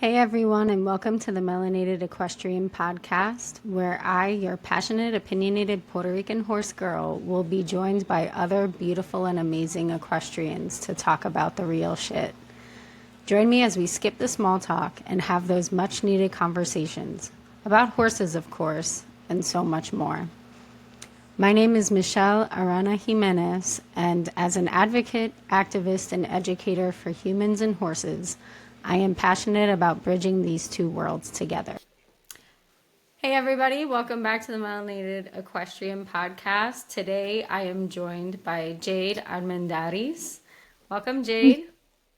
Hey everyone, and welcome to the Melanated Equestrian Podcast, where I, your passionate, opinionated Puerto Rican horse girl, will be joined by other beautiful and amazing equestrians to talk about the real shit. Join me as we skip the small talk and have those much needed conversations about horses, of course, and so much more. My name is Michelle Arana Jimenez, and as an advocate, activist, and educator for humans and horses, I am passionate about bridging these two worlds together. Hey, everybody, welcome back to the Melanated Equestrian Podcast. Today I am joined by Jade Armendariz. Welcome, Jade.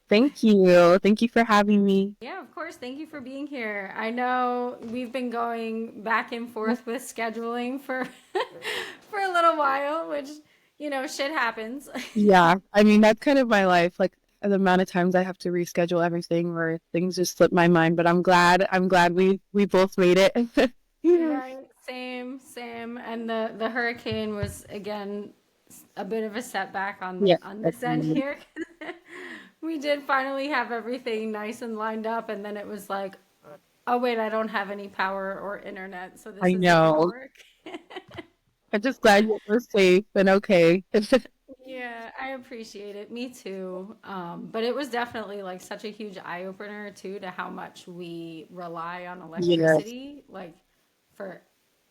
Thank you. Thank you for having me. Yeah, of course. Thank you for being here. I know we've been going back and forth with scheduling for for a little while, which shit happens. Yeah, I mean, that's kind of my life. Like the amount of times I have to reschedule everything or things just slip my mind, but I'm glad we both made it. Yeah. Right, same. And the hurricane was again a bit of a setback Yeah, on this end definitely. here. We did finally have everything nice and lined up, and then it was like, oh wait, I don't have any power or internet, so this I isn't gonna know. work. I'm just glad you were safe and okay. Yeah, I appreciate it. Me too. But it was definitely like such a huge eye opener too to how much we rely on Yes. electricity, like for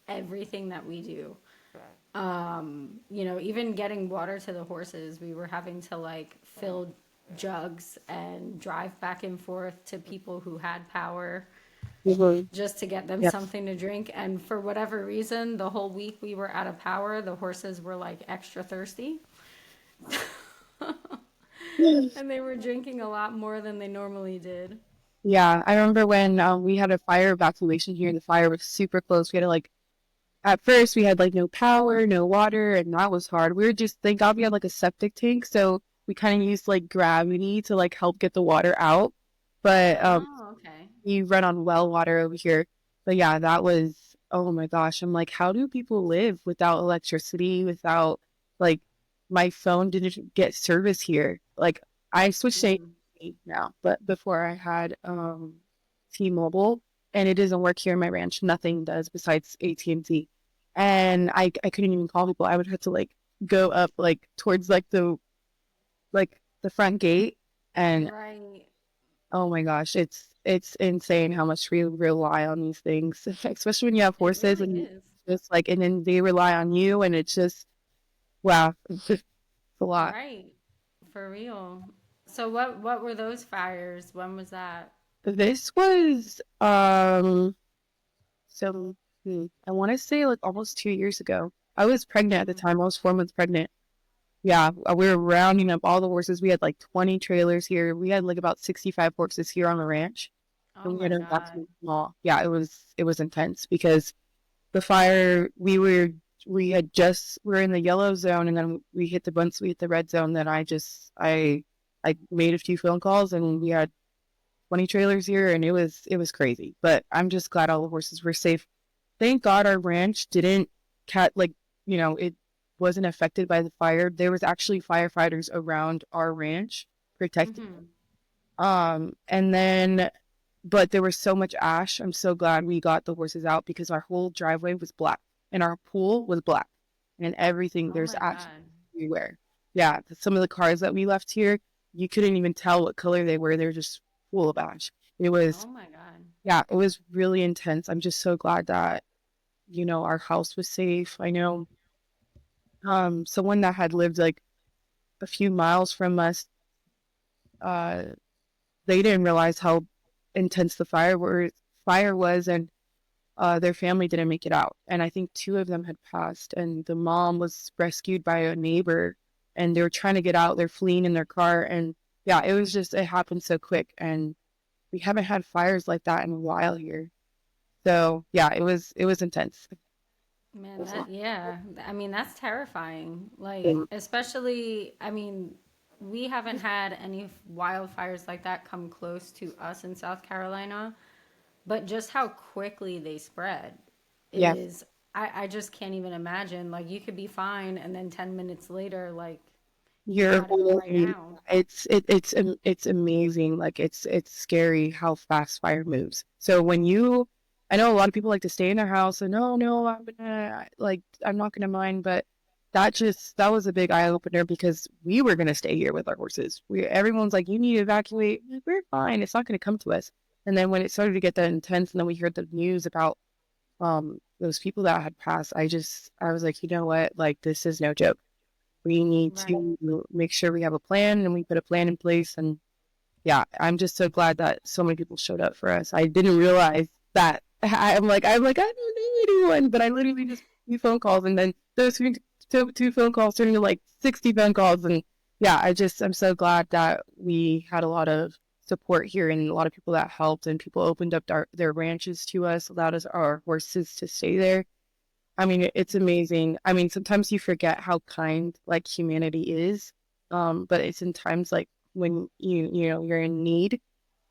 everything that we do. Even getting water to the horses, we were having to like fill jugs and drive back and forth to people who had power Mhm. just to get them Yep. something to drink. And for whatever reason, the whole week we were out of power, the horses were like extra thirsty. And they were drinking a lot more than they normally did. Yeah, I remember when we had a fire evacuation here. The fire was super close. We had to like at first we had like no power, no water, and that was hard. We were just thank God we had like a septic tank, so we kind of used like gravity to like help get the water out. But Oh, okay. we run on well water over here. But yeah, that was oh my gosh. I'm like, how do people live without electricity, without like my phone didn't get service here. Like I switched to Mm. AT&T now, but before I had T-Mobile and it doesn't work here in my ranch. Nothing does besides AT&T. And I couldn't even call people. I would have to like go up like towards like the front gate and Right. oh my gosh, it's insane how much we rely on these things, especially when you have It horses really and is. just like, and then they rely on you, and it's just wow, it's just a lot. Right. For real. So what were those fires? When was that? This was so I want to say like almost 2 years ago. I was pregnant at the time. I was 4 months pregnant. Yeah, we were rounding up all the horses. We had like 20 trailers here. We had like about 65 horses here on the ranch, Oh and we my had a God. maximum small. Yeah, it was intense because the fire we had just we were in the yellow zone and then we hit the once we hit the red zone then I made a few phone calls and we had 20 trailers here and it was crazy, but I'm just glad all the horses were safe. Thank God our ranch didn't cat like it wasn't affected by the fire. There was actually firefighters around our ranch protecting, Mm-hmm. and then but there was so much ash. I'm so glad we got the horses out because our whole driveway was black and our pool was black and everything. Oh There's my ash God. everywhere. Yeah, some of the cars that we left here, you couldn't even tell what color they were. They were just full of ash. It Oh was, my God. yeah, it was really intense. I'm just so glad that, our house was safe. I know someone that had lived like a few miles from us, uh, they didn't realize how intense the fire was and their family didn't make it out. And I think two of them had passed, and the mom was rescued by a neighbor, and they were trying to get out. They're fleeing in their car, and yeah, it happened so quick, and we haven't had fires like that in a while here. So yeah, it was intense. Man, yeah. I mean, that's terrifying. Like, Mm. especially, I mean, we haven't had any wildfires like that come close to us in South Carolina, but just how quickly they spread Yeah, I just can't even imagine. Like, you could be fine, and then 10 minutes later, like, You're out of it right right. now. It's amazing. Like it's scary how fast fire moves. So when you, I know a lot of people like to stay in their house and oh no, I'm not gonna mind, but that was a big eye opener because we were gonna stay here with our horses. Everyone's like, you need to evacuate. I'm like, we're fine. It's not gonna come to us. And then when it started to get that intense, and then we heard the news about those people that had passed, I was like, you know what, like this is no joke. We need Right. to make sure we have a plan and we put a plan in place. And yeah, I'm just so glad that so many people showed up for us. I didn't realize that. I'm like, I don't know anyone, but I literally just two phone calls, and then those two phone calls turned into like 60 phone calls. And yeah, I'm so glad that we had a lot of support here and a lot of people that helped, and people opened up their ranches to us, allowed us our horses to stay there. I mean, it's amazing. I mean, sometimes you forget how kind like humanity is. But it's in times like when you're in need,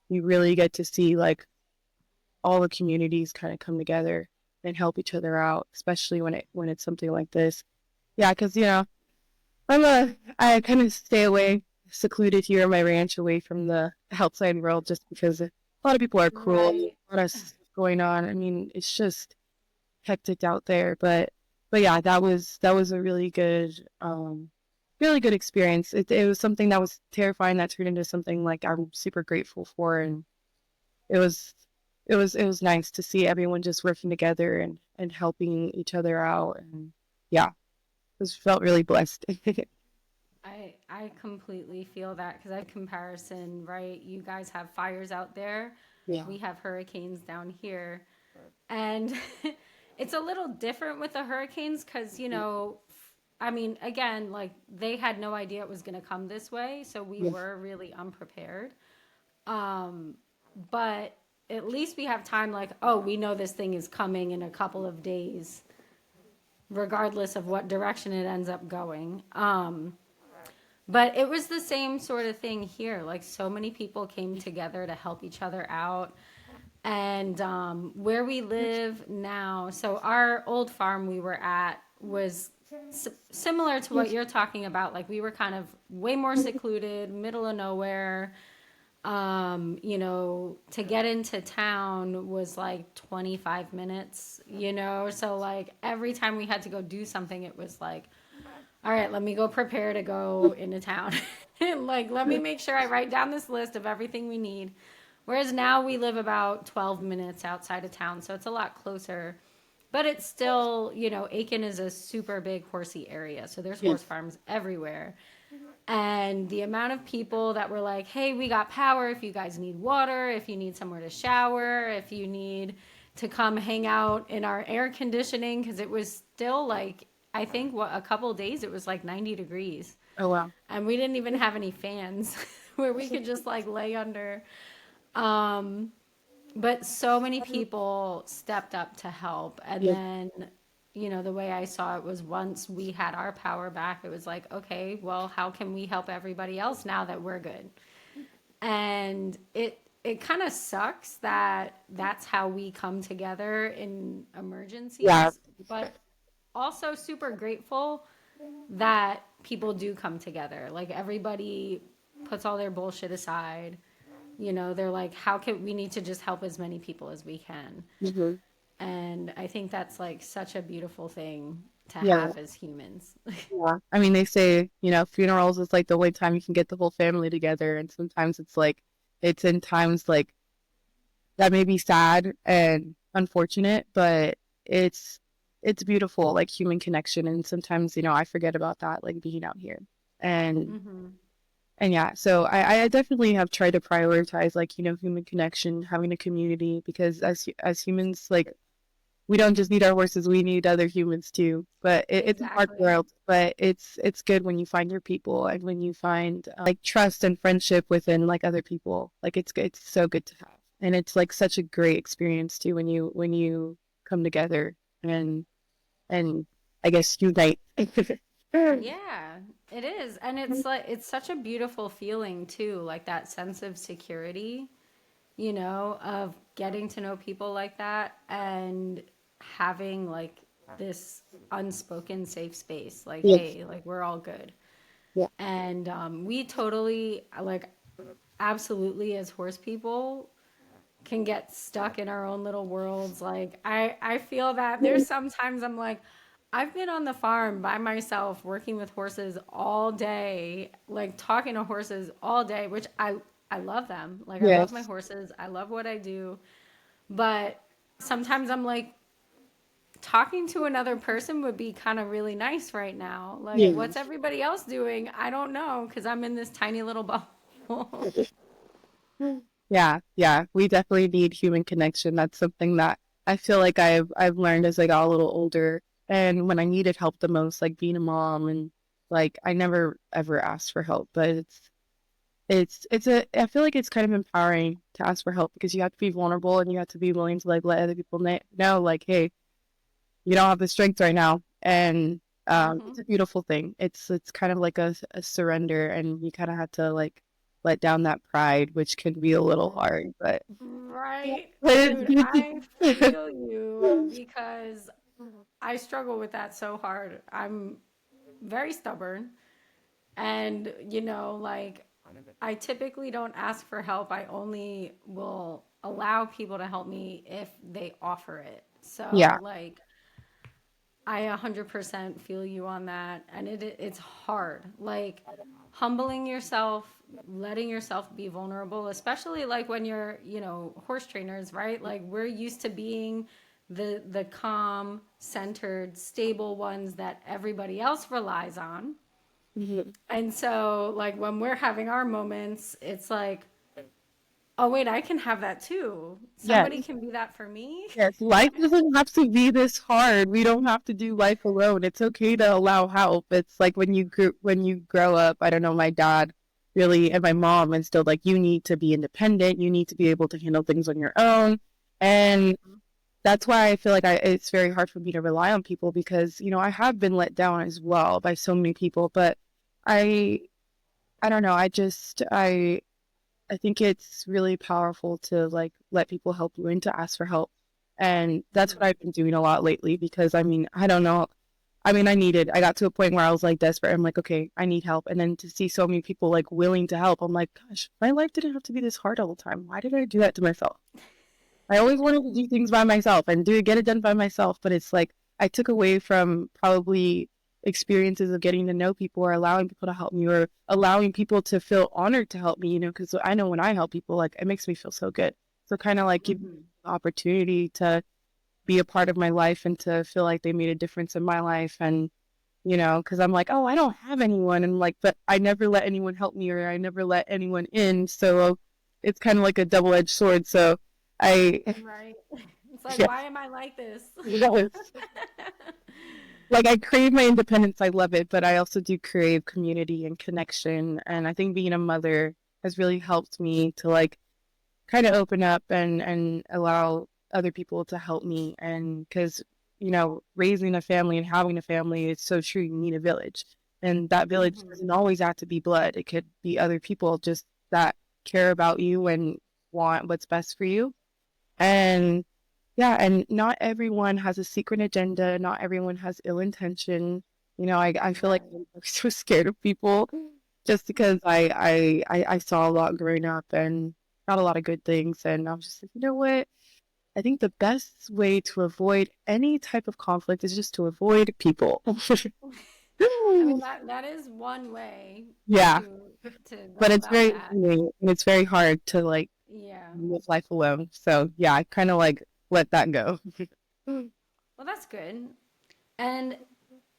you really get to see like all the communities kind of come together and help each other out, especially when it's something like this. Yeah, because I kind of stay away, secluded here in my ranch, away from the outside world, just because a lot of people are cruel, Right. a lot of stuff going on. I mean, it's just hectic out there. But yeah, that was a really good experience. It was something that was terrifying that turned into something like I'm super grateful for, and it was it was nice to see everyone just working together and helping each other out, and yeah, it felt really blessed. I completely feel that because I comparison, right? You guys have fires out there. Yeah. We have hurricanes down here. And it's a little different with the hurricanes because, I mean, again, like they had no idea it was going to come this way. So we Yeah. were really unprepared. Um, but at least we have time, like, oh, we know this thing is coming in a couple of days, regardless of what direction it ends up going. But it was the same sort of thing here. Like, so many people came together to help each other out. And where we live now, so our old farm we were at was similar to what you're talking about. Like, we were kind of way more secluded, middle of nowhere. To get into town was like 25 minutes, so like every time we had to go do something, it was like, all right, let me go prepare to go into town. Like, let me make sure I write down this list of everything we need. Whereas now we live about 12 minutes outside of town, so it's a lot closer. But it's still, Aiken is a super big horsey area, so there's Yeah. horse farms everywhere. And the amount of people that were like, hey, we got power if you guys need water, if you need somewhere to shower, if you need to come hang out in our air conditioning, because it was still like, I think a couple of days it was like 90 degrees. Oh wow. And we didn't even have any fans where we could just like lay under. Um, but so many people stepped up to help. And Yeah. then, the way I saw it was once we had our power back, it was like, okay, well, how can we help everybody else now that we're good? And it kind of sucks that that's how we come together in Yeah. emergencies, but also super grateful that people do come together. Like everybody puts all their bullshit aside. They're like, how can we need to just help as many people as we can? Mhm. And I think that's like such a beautiful thing to Yeah. have as humans. Yeah. I mean, they say, funerals is like the only time you can get the whole family together. And sometimes it's like, it's in times like that may be sad and unfortunate, but it's, it's beautiful, like human connection. And sometimes, I forget about that, like being out here. And, Hmm. and yeah, so I definitely have tried to prioritize like, human connection, having a community, because as humans, like, we don't just need our horses, we need other humans too. But it's a hard Exactly. world, but it's good when you find your people and when you find like trust and friendship within like other people. Like it's so good to have. And it's like such a great experience too when you come together and I guess unite. Yeah, it is. And it's like, it's such a beautiful feeling too, like that sense of security, of getting to know people like that and having like this unspoken safe space. Like, Yes. hey, like we're all good. Yeah. And we totally, like, absolutely, as horse people, can get stuck in our own little worlds. Like, I feel that there's sometimes I'm like, I've been on the farm by myself working with horses all day, like talking to horses all day, which I love them. Like, I love my Yes. horses. I love what I do. But sometimes I'm like, talking to another person would be kind of really nice right now. Like, what's Yes. everybody else doing? I don't know, because I'm in this tiny little bubble. Yeah, yeah. We definitely need human connection. That's something that I feel like I've learned as I got a little older. And when I needed help the most, like being a mom and like I never ever asked for help, but it's a I feel like it's kind of empowering to ask for help because you have to be vulnerable and you have to be willing to like let other people know like, hey, you don't have the strength right now. And it's Hmm. a beautiful thing. It's kind of like a surrender and you kind of have to like let down that pride, which can be a little hard, but yeah, Right. but it's Dude, good I to feel you because I struggle with that so hard. I'm very stubborn. And, like, I typically don't ask for help. I only will allow people to help me if they offer it. So, yeah. like, I 100% feel you on that. And it's hard. Like, humbling yourself, letting yourself be vulnerable, especially like when you're, horse trainers, right? Like, we're used to being the calm, centered, stable ones that everybody else relies on. Mhm. And so, like, when we're having our moments, it's like, oh, wait, I can have that too. Somebody Yes. can be that for me. Yes. Life doesn't have to be this hard. We don't have to do life alone. It's okay to allow help. It's like when you grow up, I don't know, my dad really and my mom instilled like you need to be independent, you need to be able to handle things on your own. And that's why I feel like it's very hard for me to rely on people because, I have been let down as well by so many people, but I I don't know, I think it's really powerful to like let people help you and to ask for help. And that's what Mhm. I've been doing a lot lately because I mean, I don't know. I mean, I got to a point where I was like desperate. I'm like, okay, I need help. And then to see so many people like willing to help, I'm like, gosh, my life didn't have to be this hard all the time. Why did I do that to myself? I always wanted to do things by myself and get it done by myself, but it's like I took away from probably experiences of getting to know people or allowing people to help me or allowing people to feel honored to help me, because I know when I help people, like it makes me feel so good. So kind of like give me Mhm. the opportunity to be a part of my life and to feel like they made a difference in my life and because I'm like, oh, I don't have anyone, and like, but I never let anyone help me or I never let anyone in, so it's kind of like a double-edged sword. So I Right. It's like, yeah, why am I like this? yes. Like I crave my independence. I love it, but I also do crave community and connection. And I think being a mother has really helped me to like kind of open up and allow other people to help me. And because raising a family and having a family is so true. You need a village, and that village Mhm. doesn't always have to be blood. It could be other people just that care about you and want what's best for you. And yeah, and not everyone has a secret agenda. Not everyone has ill intention. I feel like Right. I'm so scared of people just because I saw a lot growing up and not a lot of good things. And I was just like, you know what? I think the best way to avoid any type of conflict is just to avoid people. I mean, that is one way Yeah, to but go it's about very that. lonely and it's very hard to like Yeah. live life alone. So yeah, I kind of like let that go. Well, that's good. And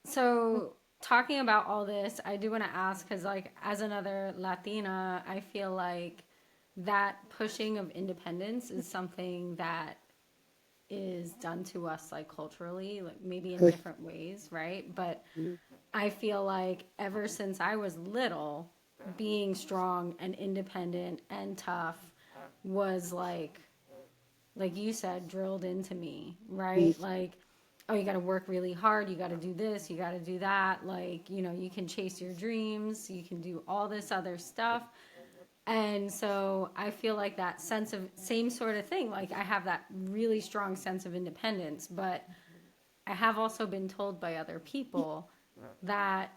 so, talking about all this, I do want to ask because, like, as another Latina, I feel like that pushing of independence is something that is done to us, like, culturally, like, maybe in different ways, right? But I feel like ever since I was little, being strong and independent and tough was like you said, drilled into me, right? Like, oh, you got to work really hard. You got to do this. You got to do that. Like, you can chase your dreams. You can do all this other stuff. And so I feel like that sense of same sort of thing. Like, I have that really strong sense of independence, but I have also been told by other people that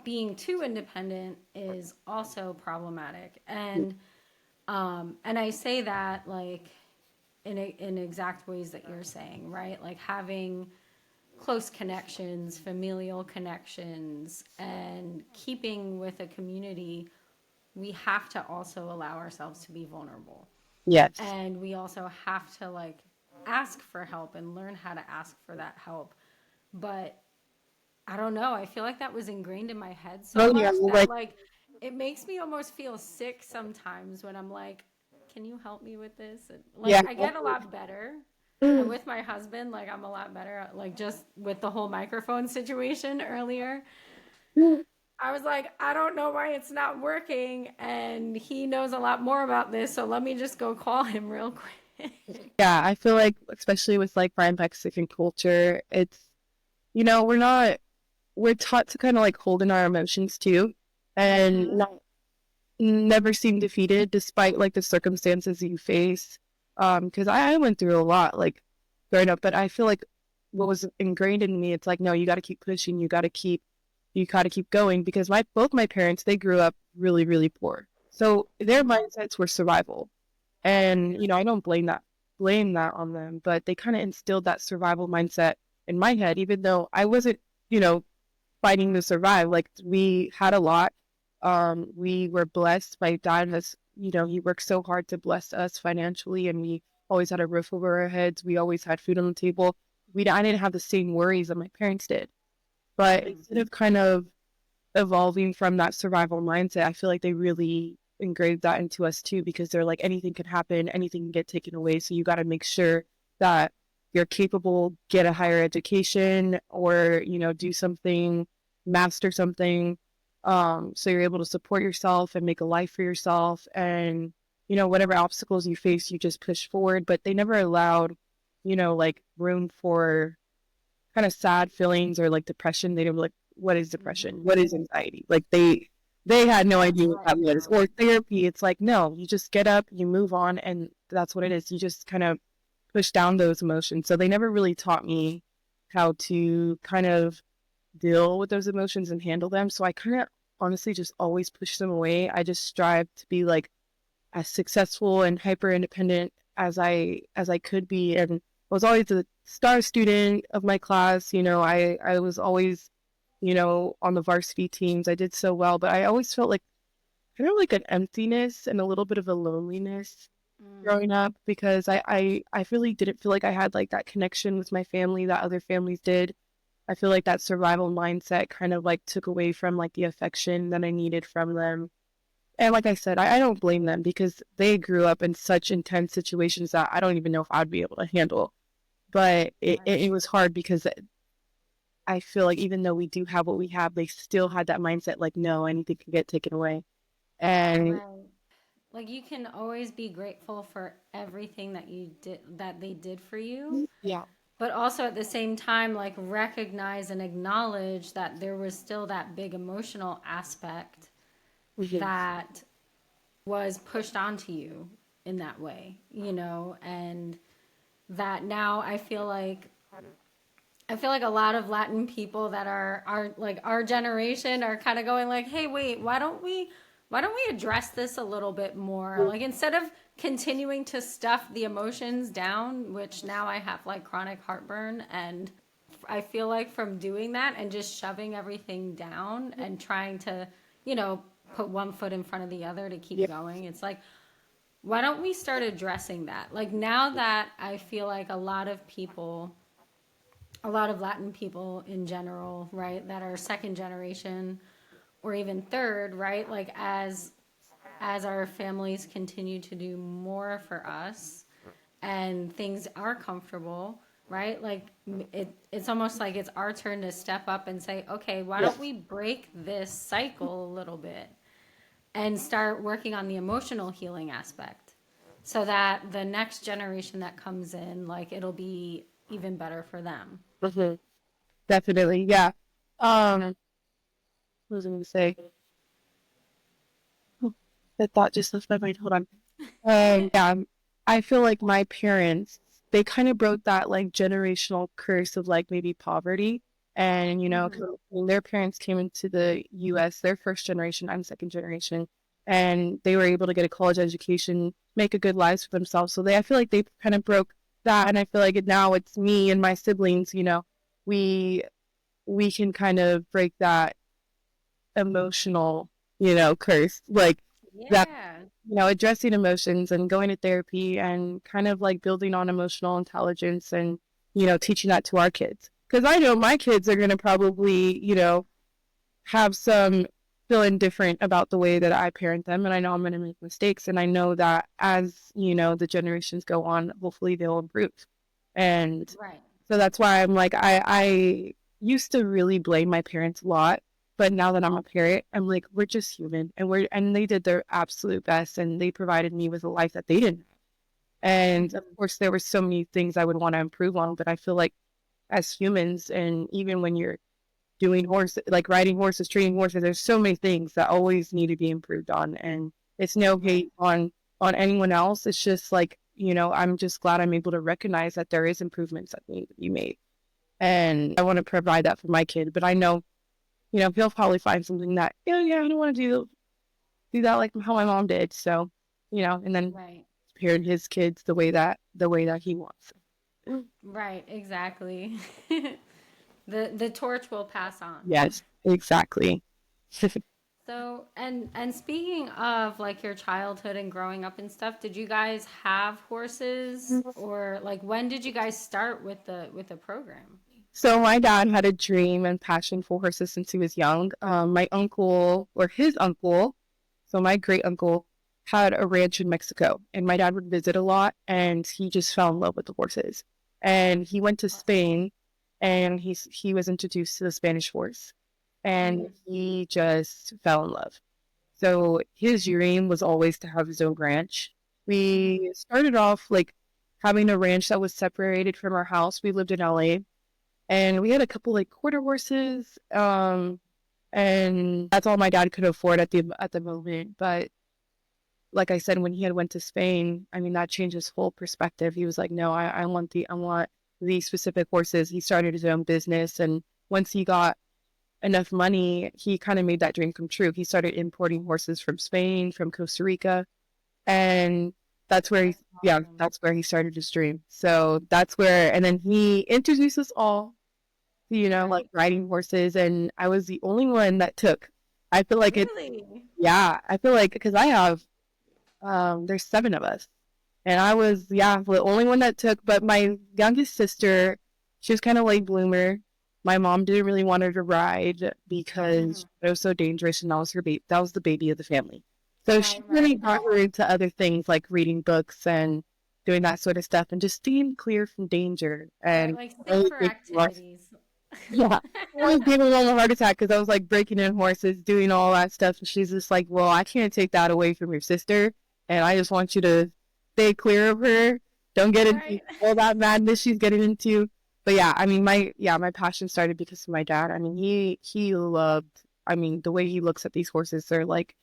being too independent is also problematic. And I say that like in exact ways that you're saying, right? Like having close connections, familial connections, and keeping with a community, we have to also allow ourselves to be vulnerable. Yes. And we also have to like ask for help and learn how to ask for that help. But I don't know. I feel like that was ingrained in my head so Oh yeah, much that like like it makes me almost feel sick sometimes when I'm like, can you help me with this? And, like yeah. I get a lot better. And with my husband, like I'm a lot better like just with the whole microphone situation earlier. I was like, I don't know why it's not working and he knows a lot more about this, so let me just go call him real quick. Yeah, I feel like especially with like my Mexican culture, it's we're taught to kind of like hold in our emotions too and Mhm. not never seem defeated despite like the circumstances you face. Because I went through a lot like growing up, but I feel like what was ingrained in me, it's like, no, you got to keep pushing, you got to keep going because both my parents, they grew up really, really poor. So their mindsets were survival. And, I don't blame that on them, but they kind of instilled that survival mindset in my head, even though I wasn't, you know, fighting to survive. Like we had a lot. We were blessed. My dad he worked so hard to bless us financially, and we always had a roof over our heads. We always had food on the table. I didn't have the same worries that my parents did. But Mhm. instead of kind of evolving from that survival mindset, I feel like they really engraved that into us too, because they're like anything can happen, anything can get taken away. So you got to make sure that you're capable, get a higher education, or do something, master something, so you're able to support yourself and make a life for yourself. And whatever obstacles you face, you just push forward. But they never allowed like room for kind of sad feelings or like depression. They don't like, what is depression? Mhm. What is anxiety? Like they had no idea what that Right. was. Or therapy, it's like, no, you just get up, you move on, and that's what it is. You just kind of push down those emotions. So they never really taught me how to kind of deal with those emotions and handle them. So I kind of honestly just always push them away. I just strive to be like as successful and hyper independent as I could be, and I was always the star student of my class. I was always on the varsity teams. I did so well, but I always felt like kind of like an emptiness and a little bit of a loneliness Mm. growing up because I really didn't feel like I had like that connection with my family that other families did. I feel like that survival mindset kind of like took away from like the affection that I needed from them. And like I said, I don't blame them because they grew up in such intense situations that I don't even know if I'd be able to handle. But it Right. was hard because I feel like even though we do have what we have, they still had that mindset like, no, anything can get taken away. And Right. Like you can always be grateful for everything that you did that they did for you, yeah, but also at the same time like recognize and acknowledge that there was still that big emotional aspect mhm, that was pushed onto you in that way, and that now I feel like a lot of Latin people that are like our generation are kind of going like, "Hey, wait, why don't we address this a little bit more? Like instead of continuing to stuff the emotions down, which now I have like chronic heartburn and I feel like from doing that and just shoving everything down and trying to, you know, put one foot in front of the other to keep yeah, going. It's like why don't we start addressing that? Like now that I feel like a lot of Latin people in general, right, that are second generation or even third, right? Like as our families continue to do more for us and things are comfortable, right? Like it's almost like it's our turn to step up and say, okay, why yeah, don't we break this cycle a little bit and start working on the emotional healing aspect so that the next generation that comes in, like it'll be even better for them. mhm, definitely, yeah. What was I going to say? Oh, that thought just left my mind. Hold on. Yeah, I feel like my parents, they kind of broke that like generational curse of like maybe poverty. And, Mhm. 'cause when their parents came into the US, they're first generation, I'm second generation, and they were able to get a college education, make a good lives for themselves. So I feel like they kind of broke that. And I feel like now it's me and my siblings, we, we can kind of break that emotional, curse, like that, Yeah. addressing emotions and going to therapy and kind of like building on emotional intelligence and, teaching that to our kids. Because I know my kids are going to probably, have some feeling different about the way that I parent them. And I know I'm going to make mistakes. And I know that as, the generations go on, hopefully they'll improve. And Right. so that's why I'm like, I used to really blame my parents a lot. But now that I'm a parent, I'm like, we're just human and they did their absolute best and they provided me with a life that they didn't. And of Mhm. course, there were so many things I would want to improve on, but I feel like as humans, and even when you're doing like riding horses, training horses, there's so many things that always need to be improved on. And it's no Right. hate on anyone else. It's just like, I'm just glad I'm able to recognize that there is improvements that need to be made. And I want to provide that for my kid. But I know, he'll probably find something that, oh yeah, I don't want to do that like how my mom did. So, and then Right. parent his kids the way that he wants. Right. Exactly. The torch will pass on. Yes, exactly. So, and speaking of like your childhood and growing up and stuff, did you guys have horses, or like when did you guys start with the program? So my dad had a dream and passion for horses since he was young. My uncle or his uncle, so my great uncle had a ranch in Mexico, and my dad would visit a lot, and he just fell in love with the horses. And he went to Spain, and he was introduced to the Spanish horse, and Mm-hmm. he just fell in love. So his dream was always to have his own ranch. Mm-hmm. We started off like having a ranch that was separated from our house. We lived in LA, and we had a couple like quarter horses, and that's all my dad could afford at the moment. But like I said, when he had went to Spain, I mean that changed his whole perspective. He was like, no, I want these specific horses. He started his own business, and once he got enough money, he kind of made that dream come true. He started importing horses from Spain, from Costa Rica, and that's where That's yeah, awesome. that's where he started his dream. So that's where, and then he introduced us all, like Right. riding horses, and I was the only one that took. I feel like it, Really? yeah, I feel like because I have, there's seven of us, and I was, yeah, the only one that took. But my youngest sister, she was kind of late bloomer. My mom didn't really want her to ride Mm-hmm. because it was so dangerous, and that was her baby. That was the baby of the family. So she Right. really Right. got her into other things like reading books and doing that sort of stuff, and just staying clear from danger Right. and Like really safer making life. activities. Yeah. I always gave her a little heart attack because I was like breaking in horses, doing all that stuff. And she's just like, well, I can't take that away from your sister. And I just want you to stay clear of her. Don't get into Right. all that madness she's getting into. But yeah, I mean, my passion started because of my dad. I mean, he loved, I mean, the way he looks at these horses, they're like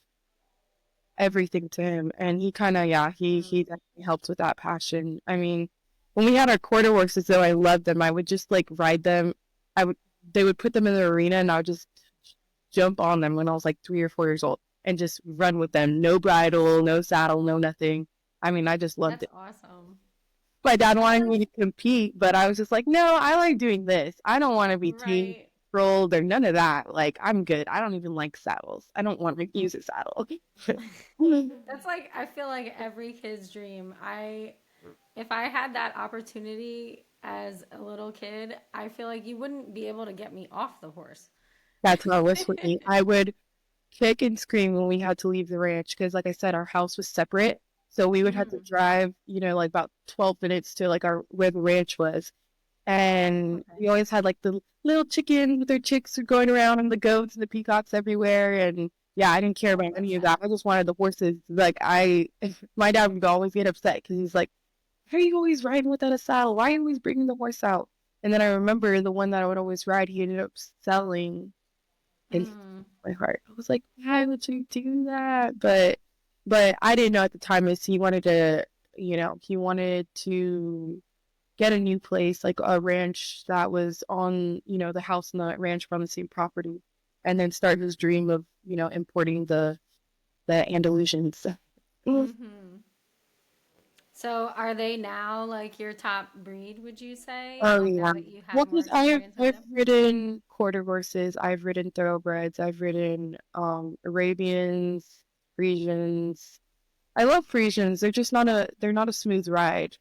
everything to him. And he kind of, yeah, he Mm. definitely helped with that passion. I mean, when we had our quarter horses, though, I loved them. I would just like ride them. I would, they would put them in the arena, and I would just jump on them when I was like 3 or 4 years old and just run with them. No bridle, no saddle, no nothing. I mean, I just loved That's it. awesome. My dad That wanted sounds me to compete, but I was just like, no, I like doing this. I don't want to be team right. controlled or none of that. Like, I'm good. I don't even like saddles. I don't want to use a saddle. That's like I feel like every kid's dream. I If I had that opportunity as a little kid, I feel like you wouldn't be able to get me off the horse. That's how it was for me. I would kick and scream when we had to leave the ranch because, like I said, our house was separate. So we would have to Mhm. drive, like about 12 minutes to like our where the ranch was. And Okay. we always had like the little chicken with their chicks going around and the goats and the peacocks everywhere. And yeah, I didn't care Oh, I about love any of that. that. I just wanted the horses. Like my dad would always get upset because he's like, "Why are you always riding without a saddle? Why are you always bringing the horse out?" And then I remember the one that I would always ride, he ended up selling in Mm. my heart. I was like, "Why would you do that?" But I didn't know at the time is he wanted to, he wanted to get a new place, like a ranch that was on, the house and the ranch were on the same property, and then start his dream of, importing the Andalusians. Mm-hmm. So are they now like your top breed, would you say? Oh Like yeah. now that you have Well, more because I have experience with I've them? ridden quarter horses, I've ridden thoroughbreds, I've ridden Arabians, Frisians. I love Frisians. They're not a smooth ride.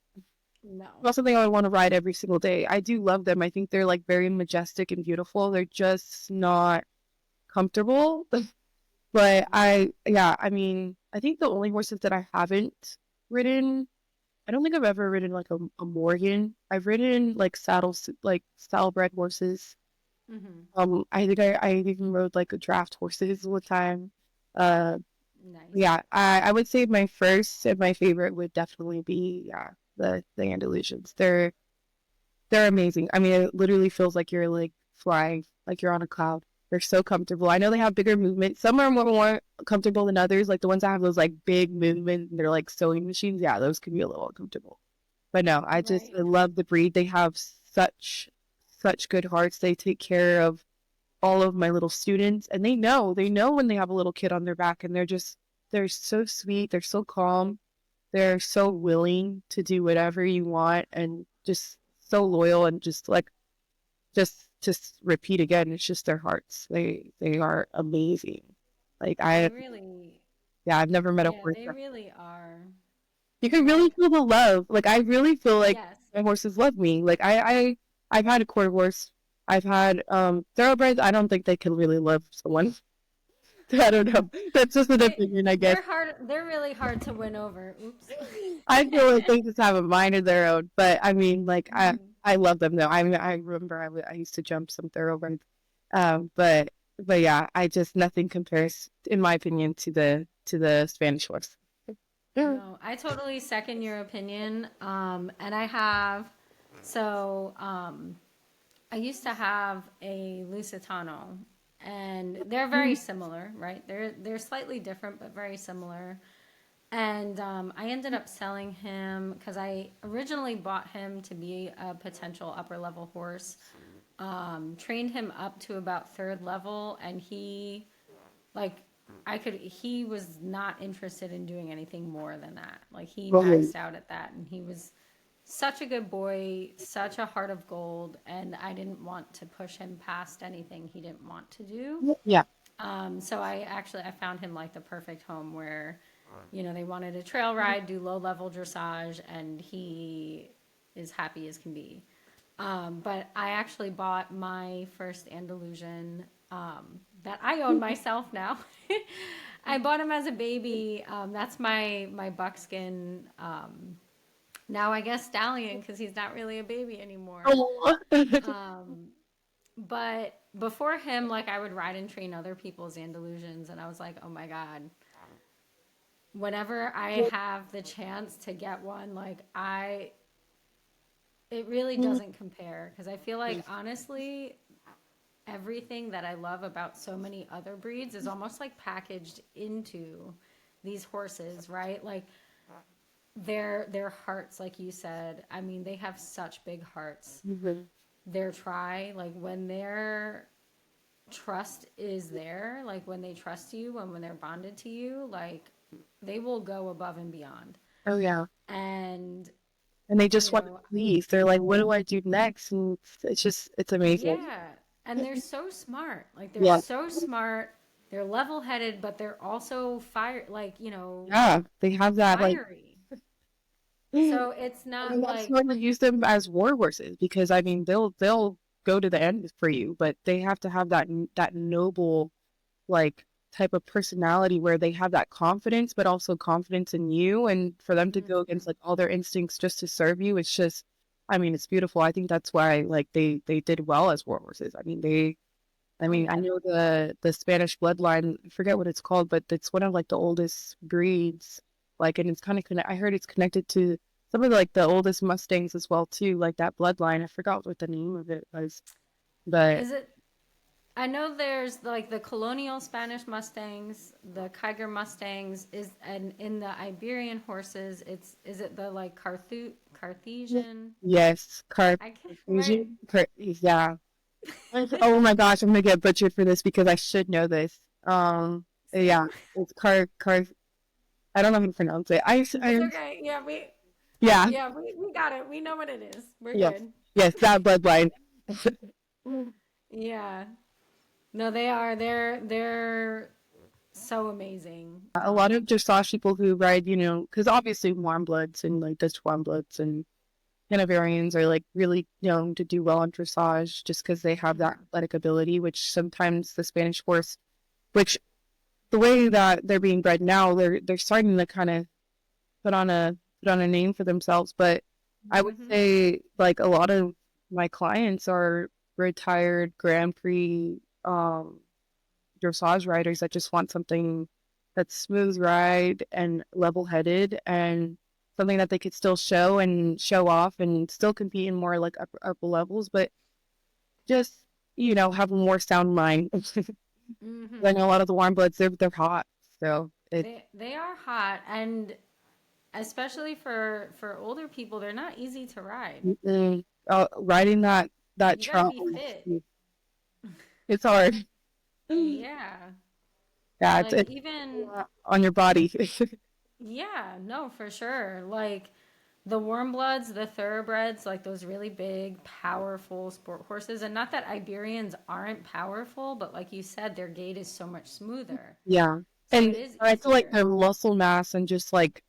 No. Not something I would want to ride every single day. I do love them. I think they're like very majestic and beautiful. They're just not comfortable. But Yeah. yeah, I mean, I think the only horses that I haven't ridden, I don't think I've ever ridden like a Morgan. I've ridden like like saddlebred horses. Mm-hmm. I think I even rode like a draft horses one time. Uh, Nice. yeah, I would say my first and my favorite would definitely be, yeah, the Andalusians. They're amazing. I mean, it literally feels like you're like flying, like you're on a cloud. They're so comfortable. I know they have bigger movement. Some are more comfortable than others. Like the ones that have those like big movement, they're like sewing machines. Yeah, those can be a little uncomfortable. But no, Right. I love the breed. They have such good hearts. They take care of all of my little students, and they know when they have a little kid on their back, and they're so sweet. They're so calm. They're so willing to do whatever you want, and just so loyal, and just repeat again. It's just their hearts. They are amazing. Like They really, yeah, I've never met a yeah, horse. they really are. You can really Like, feel the love. Like I really feel like yes. my horses love me. Like I've had a quarter horse. I've had thoroughbreds. I don't think they can really love someone. I don't know. That's just an opinion, I guess. They're hard. They're really hard to win over. Oops. I feel like they just have a mind of their own. But I mean, like Mhm. I love them though. I remember I used to jump some thoroughbreds. But yeah, I just nothing compares, in my opinion, to the Spanish horse. Yeah. No, I totally second your opinion. And I have, so I used to have a Lusitano, and they're very similar, right? They're slightly different, but very similar. And I ended up selling him because I originally bought him to be a potential upper level horse. Trained him up to about third level, and like, he was not interested in doing anything more than that. Like, he Well, maxed out at that, and he was such a good boy, such a heart of gold, and I didn't want to push him past anything he didn't want to do. yeah. So I found him like the perfect home where, they wanted a trail ride, do low level dressage, and he is happy as can be. But I actually bought my first Andalusian that I own myself now. I bought him as a baby. That's my buckskin. Now I guess stallion because he's not really a baby anymore. Oh. But before him, like I would ride and train other people's Andalusians, and I was like, oh my god. Whenever I have the chance to get one, it really doesn't compare because I feel like honestly, everything that I love about so many other breeds is almost like packaged into these horses, right? Like their hearts, like you said. I mean, they have such big hearts. Like when their trust is there, like when they trust you and when they're bonded to you, like they will go above and beyond. Oh yeah. And And they you just want to know, leave. They're like, what do I do next? And it's amazing. yeah, and they're so smart. Like they're Yeah. so smart. They're level-headed, but they're also Yeah. They have that like, fiery. and So it's not that's like why you use them as war horses, because I mean they'll go to the end for you, but they have to have that noble like type of personality where they have that confidence, but also confidence in you. And for them to go against like all their instincts just to serve you, it's just, I mean, it's beautiful. I think that's why like they did well as war horses. I oh mean, I yeah. know the Spanish bloodline, I forget what it's called, but it's one of like the oldest breeds. Like, and it's kind of I heard it's connected to some of the, like the oldest Mustangs as well too, like that bloodline. I forgot what the name of it was, but Is it I know there's like the colonial Spanish Mustangs, the Kiger Mustangs and in the Iberian horses, it's is it the like Carthusian? Yes, I can't right. Carthusian. Yeah. Oh my gosh, I'm gonna get butchered for this because I should know this. Yeah, it's car. I don't know how to pronounce it. It's okay. Yeah, Yeah, we got it. We know what it is. We're yes, good. yes, that bloodline. Yeah. No, they are. They're so amazing. A lot of dressage people who ride, because obviously warm bloods and like Dutch warm bloods and Hanoverians are like really known to do well on dressage just because they have that athletic ability, which sometimes the Spanish horse, which the way that they're being bred now, they're starting to kind of put on a name for themselves. But I would Mm-hmm. say like a lot of my clients are retired Grand Prix dressage riders that just want something that's smooth ride and level headed and something that they could still show and show off and still compete in more like upper levels, but just have a more sound mind. I Mm-hmm. know a lot of the warm bloods they're hot, so it They are hot, and especially for older people, they're not easy to ride. riding that You got to trot, be fit. it's hard. Yeah. Yeah, Like it's even on your body. yeah, no, for sure. Like the warm bloods, the thoroughbreds, like those really big, powerful sport horses. And not that Iberians aren't powerful, but like you said, their gait is so much smoother. Yeah, So and it is I feel like easier. their muscle mass and just like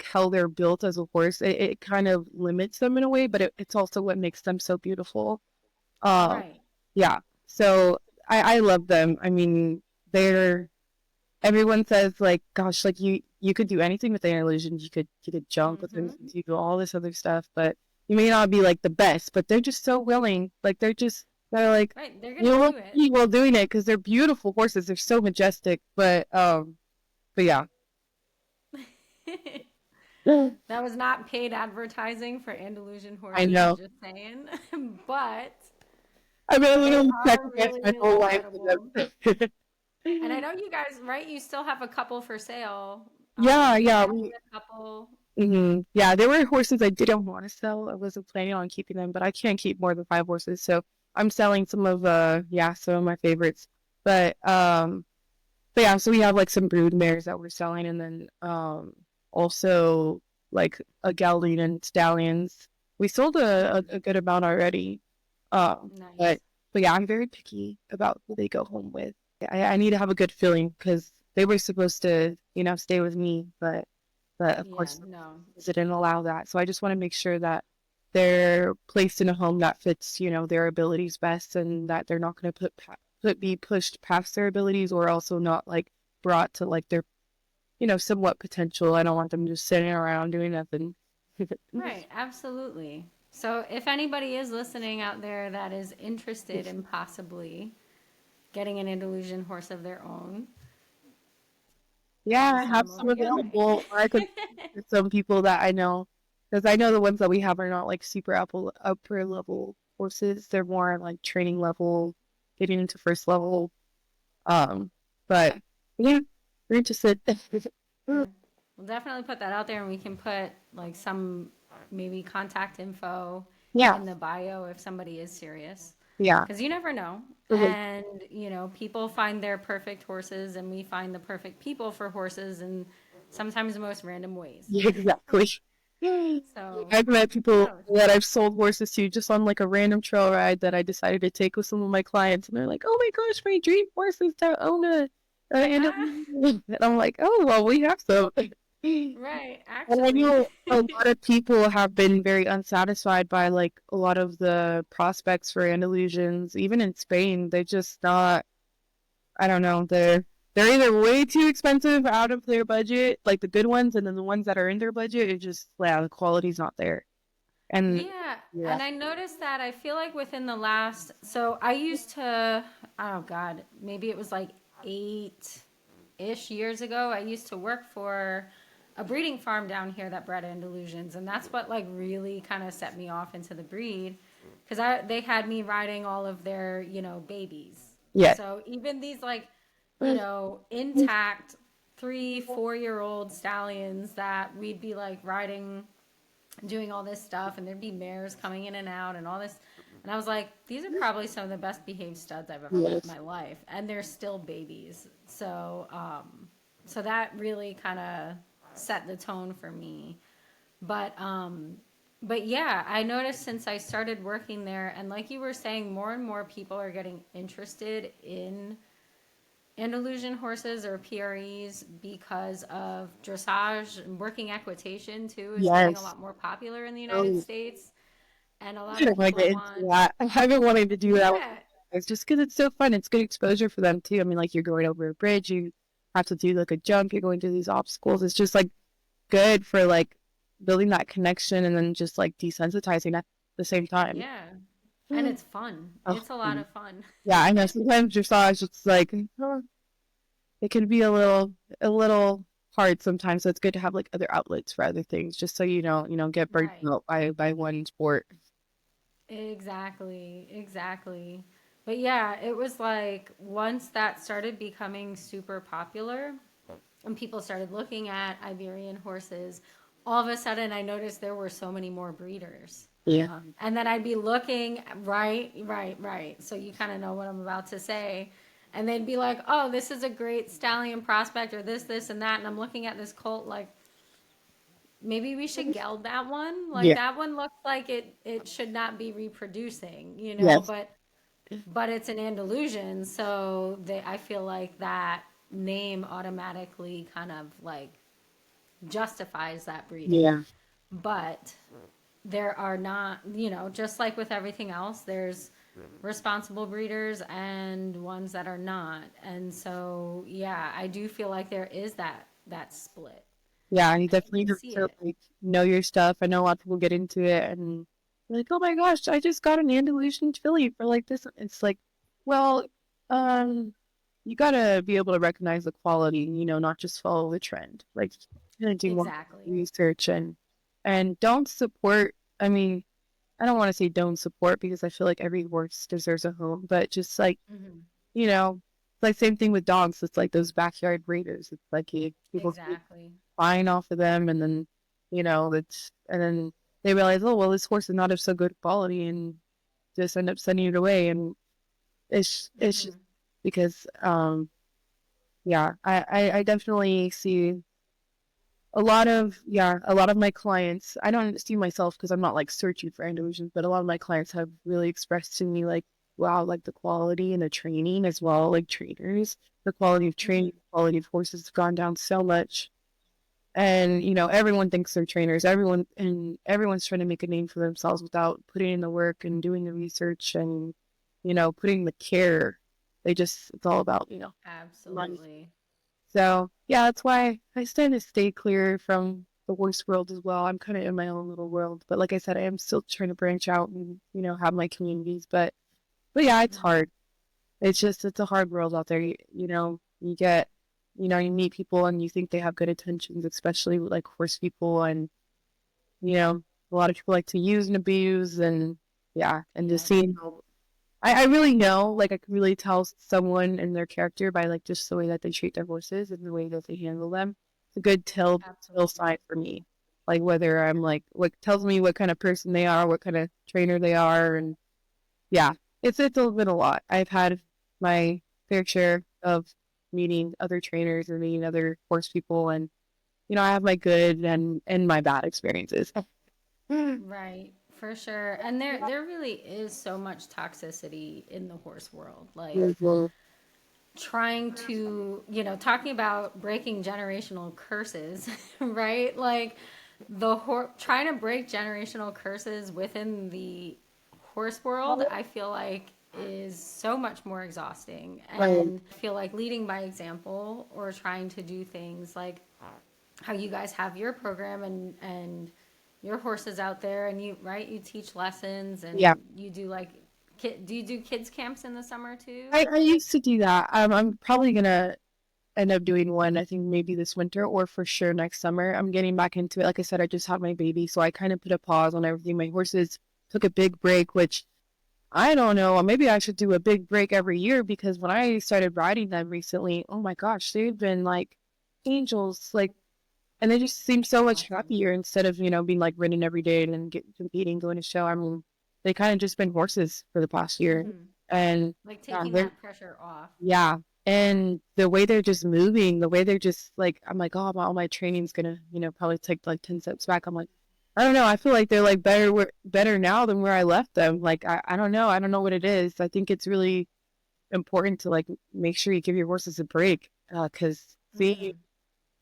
how they're built as a horse, it kind of limits them in a way, but it's also what makes them so beautiful. Um, Right. yeah. So I love them. I mean, they're everyone says like, gosh, like you could do anything with air illusions. You could jump with them, Mm-hmm. you do all this other stuff, but you may not be like the best, but they're just so willing. Like they're like Right. They're you gonna look do it. pretty well doing it because they're beautiful horses. They're so majestic, but yeah. That was not paid advertising for Andalusian I horses, know. just saying. But I've been they literally are sacrificed my really whole life for incredible. them. And I know you guys, right? You still have a couple for sale. Yeah, Can you yeah. tell me a couple? Yeah, there were horses I didn't want to sell. I wasn't planning on keeping them, but I can't keep more than 5 horses. So I'm selling some of my favorites. But but yeah, so we have like some brood mares that we're selling and then also like a gelding and stallions. We sold a good amount already. But Nice. yeah, I'm very picky about who they go home with. I need to have a good feeling because they were supposed to, stay with me, but of Yeah, course no. they didn't allow that. So I just want to make sure that they're placed in a home that fits, their abilities best, and that they're not going to be pushed past their abilities, or also not like brought to like their, somewhat potential. I don't want them just sitting around doing nothing. Right, absolutely. So if anybody is listening out there that is interested in possibly getting an Andalusian horse of their own, Yeah, I just send have them some over your way. available, or I could get some people that I know, because I know the ones that we have are not like super upper level horses. They're more like training level, getting into first level. Um, but yeah, we're interested. Yeah. We'll definitely put that out there and we can put like some maybe contact info Yeah, in the bio if somebody is serious. yeah. Because you never know. Mhm. And, people find their perfect horses and we find the perfect people for horses in sometimes the most random ways. Yeah, exactly. So, I've met people no, that I've sold horses to just on like a random trail ride that I decided to take with some of my clients, and they're like, "Oh my gosh, my dream horse is to own and ah, and I'm like, "Oh well, we have some." right, And I actually. know a lot of people have been very unsatisfied by like a lot of the prospects for Andalusians, even in Spain. They're just not, I don't know, they're either way too expensive out of their budget, like the good ones, and then the ones that are in their budget, it just, yeah, the quality's not there. And Yeah, yeah. and I noticed that I feel like within the last, so I used to, oh God, maybe it was like 8-ish years ago, I used to work for a breeding farm down here that bred Andalusians, and that's what like really kind of set me off into the breed, because they had me riding all of their, babies. Yeah. So even these like, you know, intact 3, 4 year old stallions that we'd be like riding, doing all this stuff, and there'd be mares coming in and out and all this. And I was like, these are probably some of the best behaved studs I've ever met in Yes. my life, and they're still babies. So, so that really kind of set the tone for me. But, but yeah, I noticed since I started working there, and like you were saying, more and more people are getting interested in Andalusian horses or PREs because of dressage and working equetation too is getting a Yes. lot more popular in the United Oh, States. And a I lot of don't want to people get into want, that. I've been wanting to do that with yeah, it's just because it's so fun. It's good exposure for them too. I mean, like you're going over a bridge, you have to do like a jump, you're going through these obstacles. It's just like good for like building that connection and then just like desensitizing at the same time. yeah. And it's fun. Oh, It's a lot of fun. yeah, I know. Sometimes dressage, it's like it can be a little hard sometimes. So it's good to have like other outlets for other things, just so you don't get burnt Right. out by one sport. Exactly. Exactly. But yeah, it was like once that started becoming super popular and people started looking at Iberian horses, all of a sudden I noticed there were so many more breeders. Yeah. And then I'd be looking, right, right, right. So you kind of know what I'm about to say. And they'd be like, oh, this is a great stallion prospect, or this, and that. And I'm looking at this colt like, maybe we should geld that one. Like Yeah. that one looks like it should not be reproducing, you know, Yes. but it's an Andalusian, so I feel like that name automatically kind of like justifies that breeding. Yeah. But there are not, you know, just like with everything else, there's responsible breeders and ones that are not. And so, yeah, I do feel like there is that split. Yeah, you You definitely can have see to it. like know your stuff. I know a lot of people get into it and they're like, "Oh my gosh, I just got an Andalusian filly for like this." It's like, well, um, you gotta be able to recognize the quality, not just follow the trend. Like, kind of do more Exactly. research and don't support. I mean, I don't want to say don't support because I feel like every horse deserves a home, but just like, Hmm. like same thing with dogs. It's like those backyard breeders. It's like people Exactly. buying off of them and then and then they realize, oh well, this horse is not of so good quality and just end up sending it away. And it's just Hmm. because yeah, I definitely see a lot of my clients. I don't see myself because I'm not like searching for Andalusians, but a lot of my clients have really expressed to me like, wow, like the quality and the training as well, like trainers, the quality of training, Hmm. quality of horses has gone down so much. And everyone thinks they're trainers. Everyone's trying to make a name for themselves without putting in the work and doing the research and putting the care. It's all about money. Absolutely. So yeah, that's why I tend to stay clear from the horse world as well. I'm kind of in my own little world, but like I said, I am still trying to branch out and have my communities. But yeah, it's Hmm. hard. It's a hard world out there. You meet people and you think they have good intentions, especially with like horse people, and you know, a lot of people like to use and abuse, and yeah, and just Yep. seeing how I really know, like I can really tell someone and their character by like just the way that they treat their horses and the way that they handle them. It's a good tell Absolutely. sign for me. Like whether I'm like what tells me what kind of person they are, what kind of trainer they are, and yeah, it's been a lot. I've had my fair share of meeting other trainers or meeting other horse people, and I have my good and my bad experiences. Right, for sure. And there really is so much toxicity in the horse world. Like Mhm. trying to, talking about breaking generational curses, right? Like trying to break generational curses within the horse world, I feel like is so much more exhausting. Right. And I feel like leading by example or trying to do things like how you guys have your program and your horses out there and you teach lessons Yeah. and you do like do you do kids camps in the summer too? I used to do that. I'm probably gonna end up doing one, I think maybe this winter or for sure next summer. I'm getting back into it. Like I said, I just had my baby, so I kind of put a pause on everything. My horses took a big break, which I don't know. Maybe I should do a big break every year because when I started riding them recently, oh my gosh, they've been like angels. Like, and they just seem so much Awesome. happier instead of, being like ridden every day and then competing, going to show. I mean, they kind of just been horses for the past year. Hmm. And Like yeah, taking that pressure off. yeah. And the way they're just moving, the way they're just like, I'm like, oh, all my training's gonna, probably take like 10 steps back. I'm like, I don't know. I feel like they're like better now than where I left them. Like, I don't know. I don't know what it is. I think it's really important to like make sure you give your horses a break. Cause Hmm.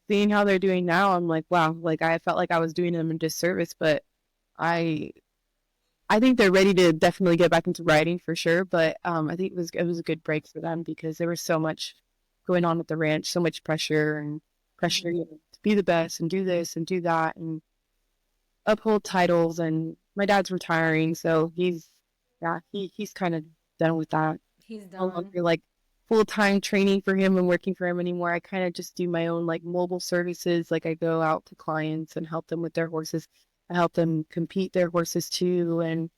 seeing how they're doing now, I'm like, wow, like I felt like I was doing them a disservice, but I I think they're ready to definitely get back into riding for sure. But I think it was a good break for them because there was so much going on at the ranch, so much pressure and pressure, Hmm. to be the best and do this and do that and uphold titles. And my dad's retiring, so he's kind of done with that. He's No done. longer like full-time training for him and working for him anymore. I kind of just do my own like mobile services. Like I go out to clients and help them with their horses. I help them compete their horses too. And